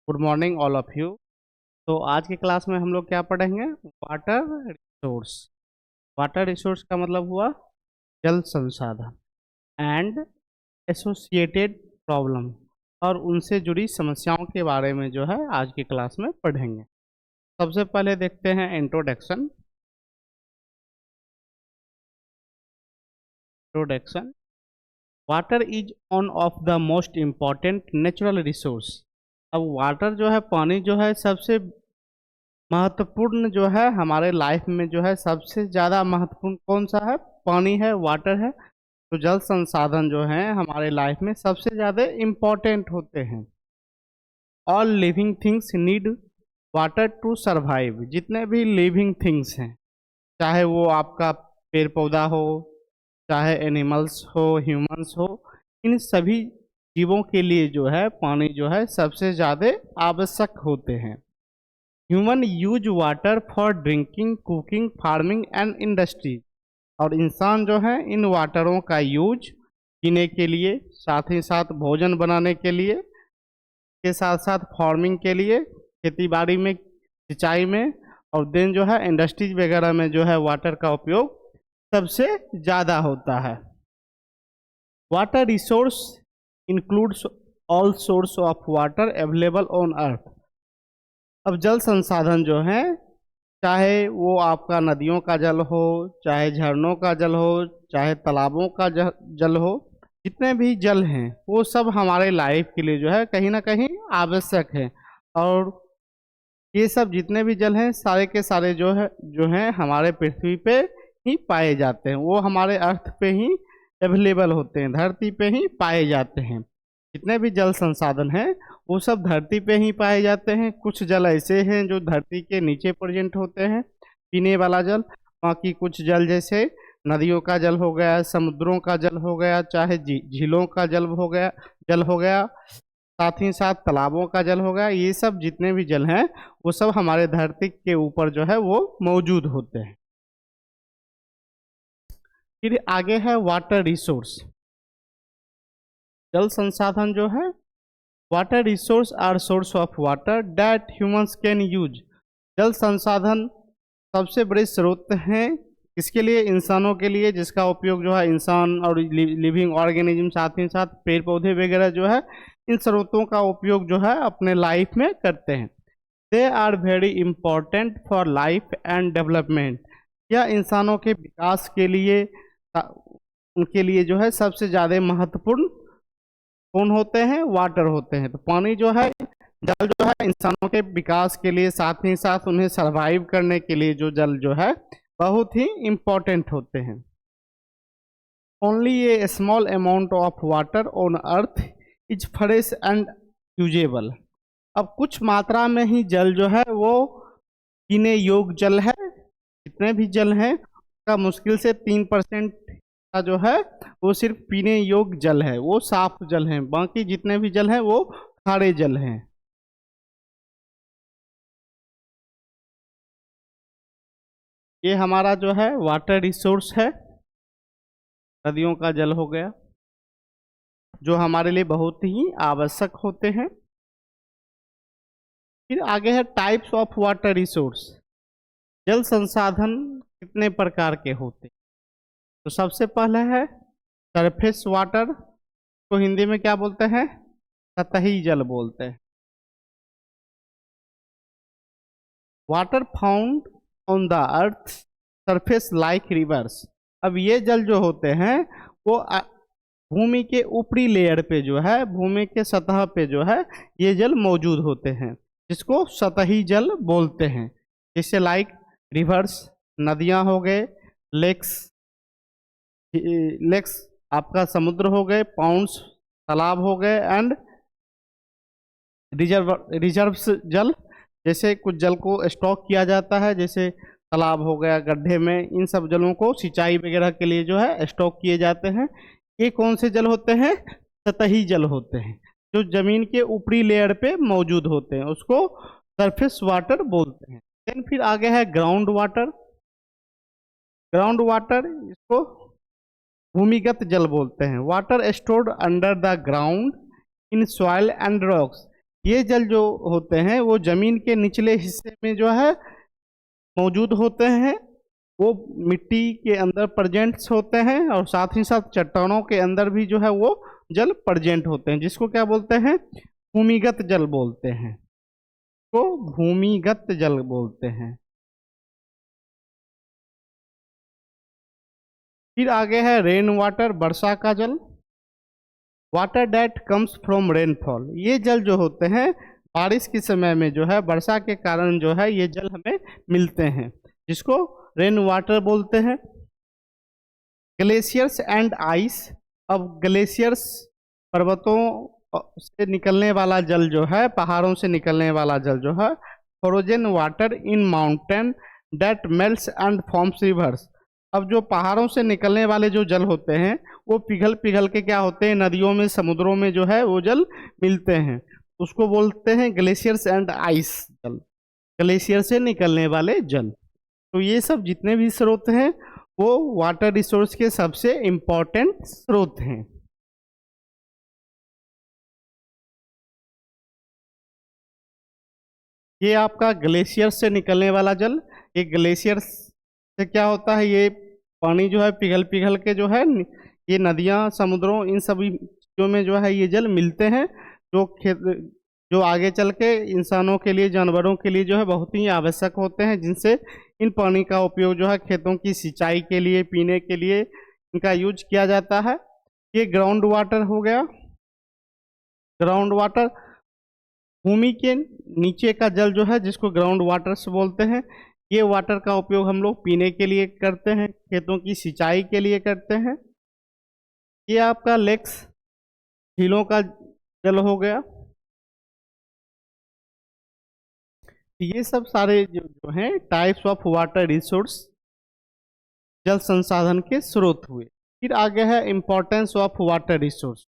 Good morning all of you. तो आज की क्लास में हम लोग क्या पढ़ेंगे? Water resource. वाटर रिसोर्स का मतलब हुआ जल संसाधन एंड एसोसिएटेड प्रॉब्लम, और उनसे जुड़ी समस्याओं के बारे में जो है आज की क्लास में पढ़ेंगे। सबसे पहले देखते हैं introduction. Introduction. Water is one of the most important natural resource. अब वाटर जो है, पानी जो है, सबसे महत्वपूर्ण जो है हमारे लाइफ में, जो है सबसे ज़्यादा महत्वपूर्ण कौन सा है? पानी है, वाटर है। तो जल संसाधन जो है हमारे लाइफ में सबसे ज़्यादा इम्पोर्टेंट होते हैं। All living things need water to survive. जितने भी लिविंग थिंग्स हैं, चाहे वो आपका पेड़ पौधा हो, चाहे एनिमल्स हो, ह्यूमंस हो, इन सभी जीवों के लिए जो है पानी जो है सबसे ज़्यादा आवश्यक होते हैं। Human use water for drinking, cooking, farming and industry. और इंसान जो है इन वाटरों का यूज पीने के लिए, साथ ही साथ भोजन बनाने के लिए, के साथ साथ फार्मिंग के लिए, खेती बाड़ी में, सिंचाई में, और देन जो है इंडस्ट्रीज वगैरह में जो है वाटर का उपयोग सबसे ज़्यादा होता है। Water resource includes all source of water available on earth. अब जल संसाधन जो है, चाहे वो आपका नदियों का जल हो, चाहे झरनों का जल हो, चाहे तालाबों का जल हो, जितने भी जल हैं वो सब हमारे लाइफ के लिए जो है कहीं ना कहीं आवश्यक है। और ये सब जितने भी जल हैं सारे के सारे जो हैं हमारे पृथ्वी पे ही पाए जाते हैं। वो हमारे अर्थ पे ही अवेलेबल होते हैं, धरती पे ही पाए जाते हैं। जितने भी जल संसाधन हैं वो सब धरती पे ही पाए जाते हैं। कुछ जल ऐसे हैं जो धरती के नीचे प्रेजेंट होते हैं, पीने वाला जल। बाकी कुछ जल जैसे नदियों का जल हो गया, समुद्रों का जल हो गया, चाहे झीलों का जल हो गया, साथ ही साथ तालाबों का जल हो गया। ये सब जितने भी जल हैं वो सब हमारे धरती के ऊपर जो है वो मौजूद होते हैं। फिर आगे है वाटर रिसोर्स। जल संसाधन जो है, water resource are source of water that humans can use. जल संसाधन सबसे बड़े स्रोत हैं इसके लिए, इंसानों के लिए, जिसका उपयोग जो है इंसान और लिविंग ऑर्गेनिज्म, साथ ही साथ पेड़ पौधे वगैरह जो है इन स्रोतों का उपयोग जो है अपने लाइफ में करते हैं। They are very important for life and development. यह इंसानों के विकास के लिए, उनके लिए जो है सबसे ज़्यादा महत्वपूर्ण कौन होते हैं? वाटर होते हैं। तो पानी जो है, जल जो है इंसानों के विकास के लिए, साथ ही साथ उन्हें सरवाइव करने के लिए जो जल जो है बहुत ही इम्पोर्टेंट होते हैं। Only A small amount of water on earth is fresh and usable. अब कुछ मात्रा में ही जल जो है वो पीने योग्य जल है। जितने भी जल हैं उसका मुश्किल से 3% का जो है वो सिर्फ पीने योग्य जल है, वो साफ जल है। बाकी जितने भी जल हैं वो खारे जल हैं। ये हमारा जो है वाटर रिसोर्स है। नदियों का जल हो गया जो हमारे लिए बहुत ही आवश्यक होते हैं। फिर आगे है टाइप्स ऑफ वाटर रिसोर्स। जल संसाधन कितने प्रकार के होते हैं? तो सबसे पहले है सरफेस वाटर, को हिंदी में क्या बोलते हैं? सतही जल बोलते हैं। Water found on the earth surface like reverse. अब ये जल जो होते हैं वो भूमि के ऊपरी लेयर पे जो है, भूमि के सतह पे जो है ये जल मौजूद होते हैं, जिसको सतही जल बोलते हैं। जैसे लाइक रिवर्स, नदियां हो गए, लेक्स, लेक्स आपका समुद्र हो गए, पाउंड्स तालाब हो गए, एंड रिजर्व्स जल, जैसे कुछ जल को स्टॉक किया जाता है, जैसे तालाब हो गया, गड्ढे में, इन सब जलों को सिंचाई वगैरह के लिए जो है स्टॉक किए जाते हैं। ये कौन से जल होते हैं? सतही जल होते हैं, जो जमीन के ऊपरी लेयर पे मौजूद होते हैं, उसको सरफेस वाटर बोलते हैं। देन फिर आगे है ग्राउंड वाटर। ग्राउंड वाटर, इसको भूमिगत जल बोलते हैं। Water stored under the ground in soil and rocks. ये जल जो होते हैं वो जमीन के निचले हिस्से में जो है मौजूद होते हैं, वो मिट्टी के अंदर प्रेजेंट्स होते हैं और साथ ही साथ चट्टानों के अंदर भी जो है वो जल प्रेजेंट होते हैं, जिसको क्या बोलते हैं, भूमिगत जल बोलते हैं, तो भूमिगत जल बोलते हैं। फिर आगे है रेन वाटर, वर्षा का जल। Water that comes from rainfall, ये जल जो होते हैं बारिश के समय में जो है वर्षा के कारण जो है ये जल हमें मिलते हैं, जिसको रेन वाटर बोलते हैं। ग्लेशियर्स एंड आइस, अब ग्लेशियर्स पर्वतों से निकलने वाला जल जो है, पहाड़ों से निकलने वाला जल जो है, frozen water in mountain that melts and forms rivers. अब जो पहाड़ों से निकलने वाले जो जल होते हैं वो पिघल पिघल के क्या होते हैं, नदियों में समुद्रों में जो है वो जल मिलते हैं, उसको बोलते हैं ग्लेशियर्स एंड आइस जल, ग्लेशियर से निकलने वाले जल। तो ये सब जितने भी स्रोत हैं वो वाटर रिसोर्स के सबसे इम्पोर्टेंट स्रोत हैं। ये आपका ग्लेशियर से निकलने वाला जल, ये ग्लेशियर से क्या होता है, ये पानी जो है पिघल पिघल के जो है ये नदियाँ समुद्रों इन सभी चीज़ों में जो है ये जल मिलते हैं, जो खेत जो आगे चल के इंसानों के लिए, जानवरों के लिए जो है बहुत ही आवश्यक होते हैं, जिनसे इन पानी का उपयोग जो है खेतों की सिंचाई के लिए, पीने के लिए इनका यूज किया जाता है। ये ग्राउंड वाटर हो गया। ग्राउंड वाटर भूमि के नीचे का जल जो है जिसको ग्राउंड वाटर से बोलते हैं। ये वाटर का उपयोग हम लोग पीने के लिए करते हैं, खेतों की सिंचाई के लिए करते हैं। ये आपका लेक्स, झीलों का जल हो गया। ये सब सारे जो हैं टाइप्स ऑफ वाटर रिसोर्स, जल संसाधन के स्रोत हुए। फिर आगे है इम्पोर्टेंस ऑफ वाटर रिसोर्स।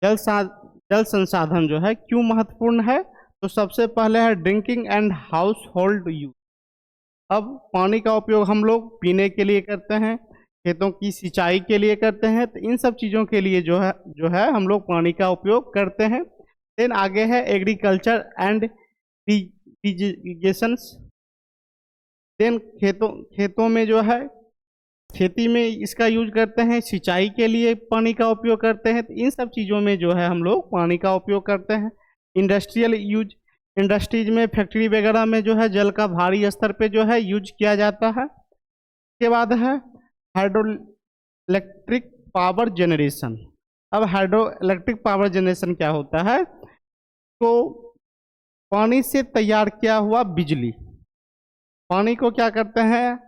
जल संसाधन जो है क्यों महत्वपूर्ण है, तो सबसे पहले है drinking and house hold use. अब पानी का उपयोग हम लोग पीने के लिए करते हैं, खेतों की सिंचाई के लिए करते हैं, तो इन सब चीज़ों के लिए जो है हम लोग पानी का उपयोग करते हैं। देन आगे है एग्रीकल्चर एंड इरिगेशंस। देन खेतों में जो है खेती में इसका यूज करते हैं, सिंचाई के लिए पानी का उपयोग करते हैं, तो इन सब चीज़ों में जो है हम लोग पानी का उपयोग करते हैं। इंडस्ट्रियल यूज, इंडस्ट्रीज में, फैक्ट्री वगैरह में जो है जल का भारी स्तर पे जो है यूज किया जाता है। उसके बाद है हाइड्रो इलेक्ट्रिक पावर जनरेशन। अब हाइड्रो इलेक्ट्रिक पावर जनरेशन क्या होता है, तो पानी से तैयार किया हुआ बिजली, पानी को क्या करते हैं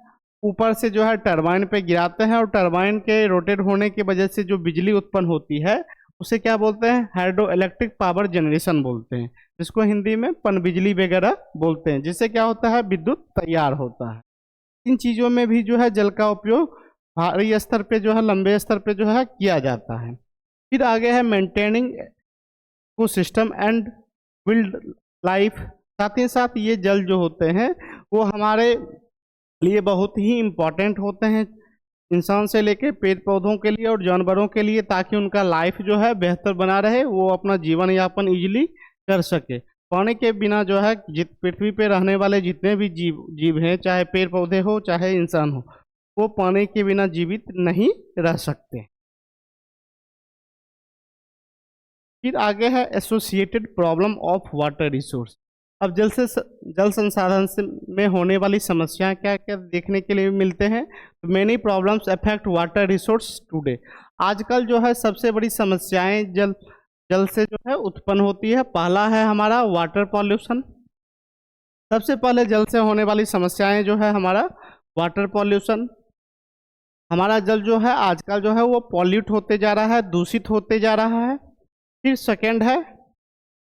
ऊपर से जो है टरबाइन पे गिराते हैं, और टरबाइन के रोटेट होने की वजह से जो बिजली उत्पन्न होती है उसे क्या बोलते हैं, हाइड्रो इलेक्ट्रिक पावर जनरेशन बोलते हैं, जिसको हिंदी में पनबिजली वगैरह बोलते हैं, जिससे क्या होता है विद्युत तैयार होता है। इन चीज़ों में भी जो है जल का उपयोग भारी स्तर पे जो है, लंबे स्तर पे जो है किया जाता है। फिर आगे है maintaining ecosystem and wildlife. साथ ही साथ ये जल जो होते हैं वो हमारे लिए बहुत ही इम्पोर्टेंट होते हैं, इंसान से लेके पेड़ पौधों के लिए और जानवरों के लिए, ताकि उनका लाइफ जो है बेहतर बना रहे, वो अपना जीवन यापन इजीली कर सके। पानी के बिना जो है पृथ्वी पे रहने वाले जितने भी जीव हैं, चाहे पेड़ पौधे हो चाहे इंसान हो, वो पानी के बिना जीवित नहीं रह सकते। फिर आगे है associated problem of water resource. अब जल संसाधन से में होने वाली समस्याएं क्या क्या देखने के लिए मिलते हैं, तो many problems affect water resource today. आजकल जो है सबसे बड़ी समस्याएं जल से जो है उत्पन्न होती है। पहला है हमारा वाटर पॉल्यूशन। सबसे पहले जल से होने वाली समस्याएं जो है हमारा वाटर पॉल्यूशन। हमारा जल जो है आजकल जो है वो पॉल्यूट होते जा रहा है, दूषित होते जा रहा है। फिर सेकेंड है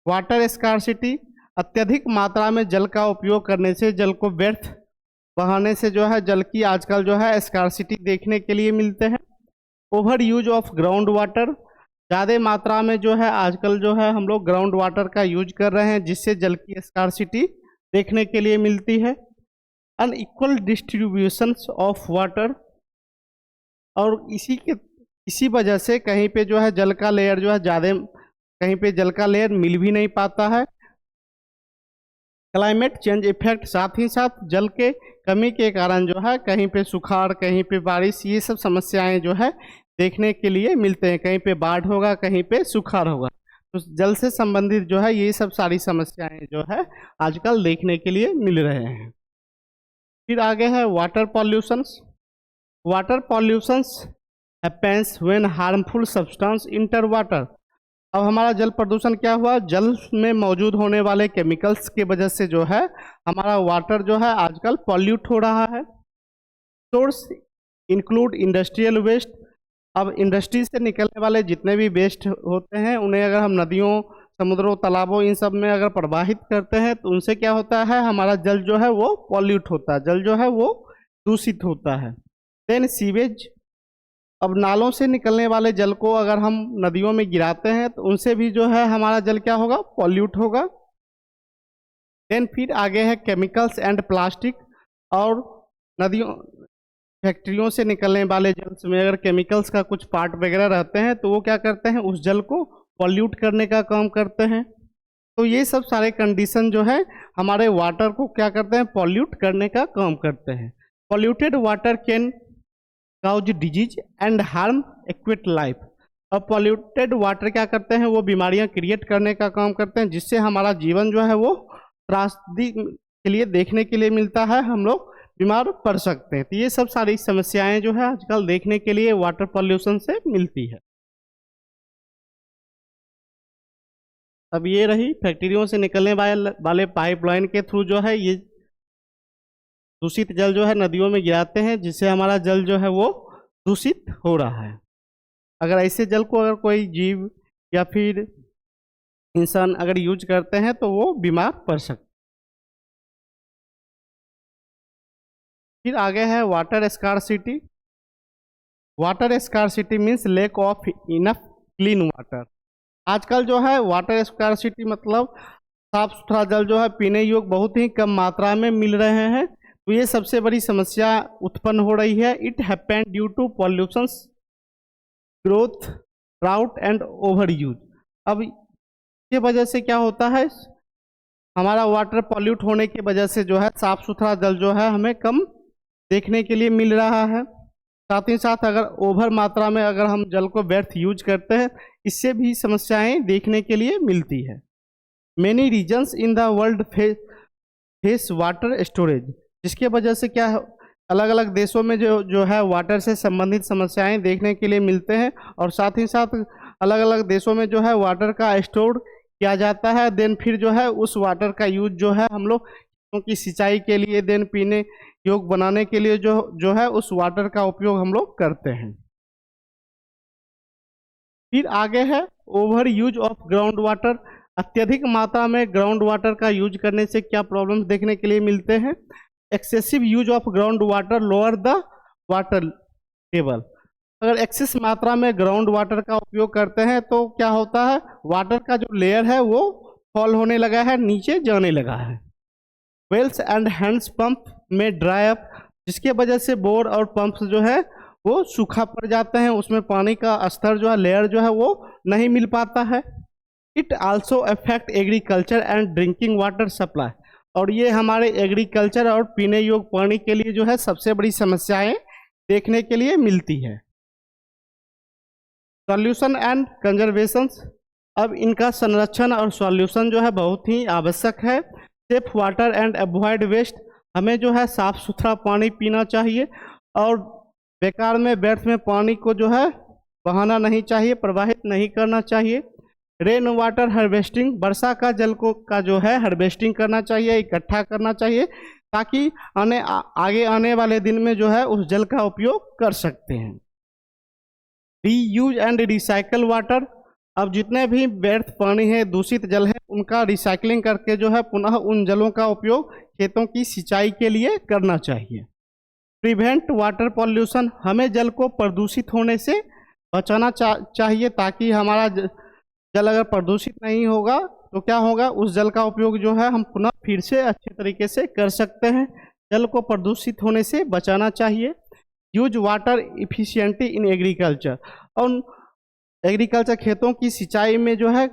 वाटर स्कार्सिटी। अत्यधिक मात्रा में जल का उपयोग करने से, जल को व्यर्थ बहाने से जो है जल की आजकल जो है स्कार्सिटी देखने के लिए मिलते हैं। Over use of ground water, ज़्यादा मात्रा में जो है आजकल जो है हम लोग ग्राउंड वाटर का यूज कर रहे हैं, जिससे जल की स्कार्सिटी देखने के लिए मिलती है। अनइक्वल डिस्ट्रीब्यूशन ऑफ वाटर, और इसी वजह से कहीं पे जो है जल का लेयर जो है ज़्यादा कहीं पे जल का लेयर मिल भी नहीं पाता है। क्लाइमेट चेंज इफेक्ट, साथ ही साथ जल के कमी के कारण जो है कहीं पे सुखाड़, कहीं पे बारिश, ये सब समस्याएं जो है देखने के लिए मिलते हैं। कहीं पे बाढ़ होगा, कहीं पे सुखाड़ होगा। तो जल से संबंधित जो है ये सब सारी समस्याएं जो है आजकल देखने के लिए मिल रहे हैं। फिर आगे है water pollutions. Water pollutions happens when harmful substance inter water. अब हमारा जल प्रदूषण क्या हुआ, जल में मौजूद होने वाले केमिकल्स की वजह से जो है हमारा वाटर जो है आजकल पॉल्यूट हो रहा है। Source include industrial waste. अब इंडस्ट्री से निकलने वाले जितने भी वेस्ट होते हैं उन्हें अगर हम नदियों, समुद्रों, तालाबों, इन सब में अगर प्रवाहित करते हैं तो उनसे क्या होता है, हमारा जल जो है वो पॉल्यूट होता है, जल जो है वो दूषित होता है। Then sewage. अब नालों से निकलने वाले जल को अगर हम नदियों में गिराते हैं तो उनसे भी जो है हमारा जल क्या होगा, पॉल्यूट होगा। देन फिर आगे है केमिकल्स एंड प्लास्टिक। और नदियों, फैक्ट्रियों से निकलने वाले जल में अगर केमिकल्स का कुछ पार्ट वगैरह रहते हैं तो वो क्या करते हैं, उस जल को पॉल्यूट करने का काम करते हैं। तो ये सब सारे कंडीशन जो है हमारे वाटर को क्या करते हैं, पॉल्यूट करने का काम करते हैं। Polluted water can cause disease and harm aquatic life. और पॉल्यूटेड वाटर क्या करते हैं, वो बीमारियां क्रिएट करने का काम करते हैं, जिससे हमारा जीवन जो है वो त्रासदी के लिए देखने के लिए मिलता है, हम लोग बीमार पड़ सकते हैं। तो ये सब सारी समस्याएं जो है आजकल देखने के लिए वाटर पॉल्यूशन से मिलती है। अब ये रही फैक्ट्रियों से निकलने वाले पाइपलाइन के थ्रू जो है ये दूषित जल जो है नदियों में गिराते हैं, जिससे हमारा जल जो है वो दूषित हो रहा है। अगर ऐसे जल को अगर कोई जीव या फिर इंसान अगर यूज करते हैं तो वो बीमार पड़ सकते। फिर आगे है water scarcity. Water scarcity means lack of enough clean water. आजकल जो है वाटर स्कार्सिटी मतलब साफ सुथरा जल जो है पीने योग्य बहुत ही कम मात्रा में मिल रहे हैं। तो ये सबसे बड़ी समस्या उत्पन्न हो रही है। It happened due to pollutions, growth, drought and over use. अब ये वजह से क्या होता है, हमारा वाटर पॉल्यूट होने की वजह से जो है साफ सुथरा जल जो है हमें कम देखने के लिए मिल रहा है। साथ ही साथ अगर ओवर मात्रा में अगर हम जल को व्यर्थ यूज करते हैं, इससे भी समस्याएं देखने के लिए मिलती है। Many regions in the world face water storage, जिसके वजह से क्या अलग अलग देशों में जो है वाटर से संबंधित समस्याएं देखने के लिए मिलते हैं। और साथ ही साथ अलग अलग देशों में जो है वाटर का स्टोर किया जाता है। देन फिर जो है उस वाटर का यूज जो है हम लोग की सिंचाई के लिए, देन पीने योग बनाने के लिए जो है उस वाटर का उपयोग हम लोग करते हैं। फिर आगे है over use of ground water. अत्यधिक मात्रा में ग्राउंड वाटर का यूज करने से क्या प्रॉब्लम्स देखने के लिए मिलते हैं। Excessive use of ground water lower the water table. अगर एक्सेस मात्रा में ग्राउंड वाटर का उपयोग करते हैं तो क्या होता है, वाटर का जो लेयर है वो फॉल होने लगा है, नीचे जाने लगा है। वेल्स एंड हैंड्स पंप में ड्राई अप, जिसके वजह से बोर और पंप्स जो है वो सूखा पड़ जाते हैं, उसमें पानी का स्तर जो है, लेयर जो है वो नहीं मिल पाता है। It also affect agriculture and drinking water supply. और ये हमारे एग्रीकल्चर और पीने योग्य पानी के लिए जो है सबसे बड़ी समस्याएं देखने के लिए मिलती है। Solution and conservation. अब इनका संरक्षण और सॉल्यूशन जो है बहुत ही आवश्यक है। Safe water and avoid waste. हमें जो है साफ सुथरा पानी पीना चाहिए और बेकार में व्यर्थ में पानी को जो है बहाना नहीं चाहिए, प्रवाहित नहीं करना चाहिए। Rain water harvesting. वर्षा का जल को का जो है हार्वेस्टिंग करना चाहिए, इकट्ठा करना चाहिए, ताकि आगे आने वाले दिन में जो है उस जल का उपयोग कर सकते हैं। Reuse and recycle water. अब जितने भी व्यर्थ पानी है, दूषित जल है, उनका रिसाइकलिंग करके जो है पुनः उन जलों का उपयोग खेतों की सिंचाई के लिए करना चाहिए। Prevent water pollution. हमें जल को प्रदूषित होने से बचाना चाहिए, ताकि हमारा जल अगर प्रदूषित नहीं होगा तो क्या होगा, उस जल का उपयोग जो है हम पुनः फिर से अच्छे तरीके से कर सकते हैं। जल को प्रदूषित होने से बचाना चाहिए। Use water efficiently in agriculture. और एग्रीकल्चर खेतों की सिंचाई में जो है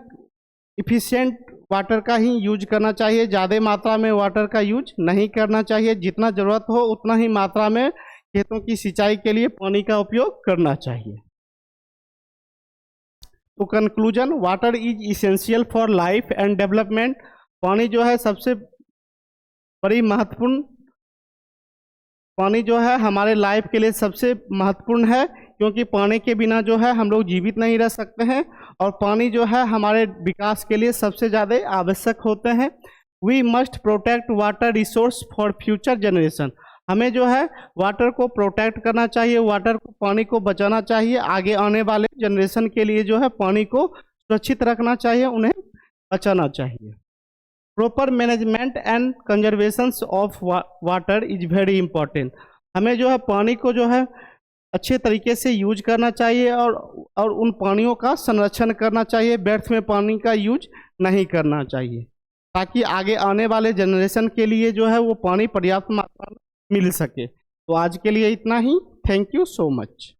इफ़िशिएंट वाटर का ही यूज करना चाहिए, ज़्यादा मात्रा में वाटर का यूज नहीं करना चाहिए, जितना ज़रूरत हो उतना ही मात्रा में खेतों की सिंचाई के लिए पानी का उपयोग करना चाहिए। तो conclusion, water is essential for life and development. पानी जो है सबसे बड़ी महत्वपूर्ण, पानी जो है हमारे लाइफ के लिए सबसे महत्वपूर्ण है, क्योंकि पानी के बिना जो है हम लोग जीवित नहीं रह सकते हैं, और पानी जो है हमारे विकास के लिए सबसे ज़्यादा आवश्यक होते हैं। We must protect water resource for future generation. हमें जो है वाटर को प्रोटेक्ट करना चाहिए, वाटर को, पानी को बचाना चाहिए, आगे आने वाले जनरेशन के लिए जो है पानी को सुरक्षित रखना चाहिए, उन्हें बचाना चाहिए। Proper management and conservation of water is very important. हमें जो है पानी को जो है अच्छे तरीके से यूज करना चाहिए, और उन पानियों का संरक्षण करना चाहिए, व्यर्थ में पानी का यूज नहीं करना चाहिए, ताकि आगे आने वाले जनरेशन के लिए जो है वो पानी पर्याप्त मात्रा में मिल सके। तो आज के लिए इतना ही। Thank you so much.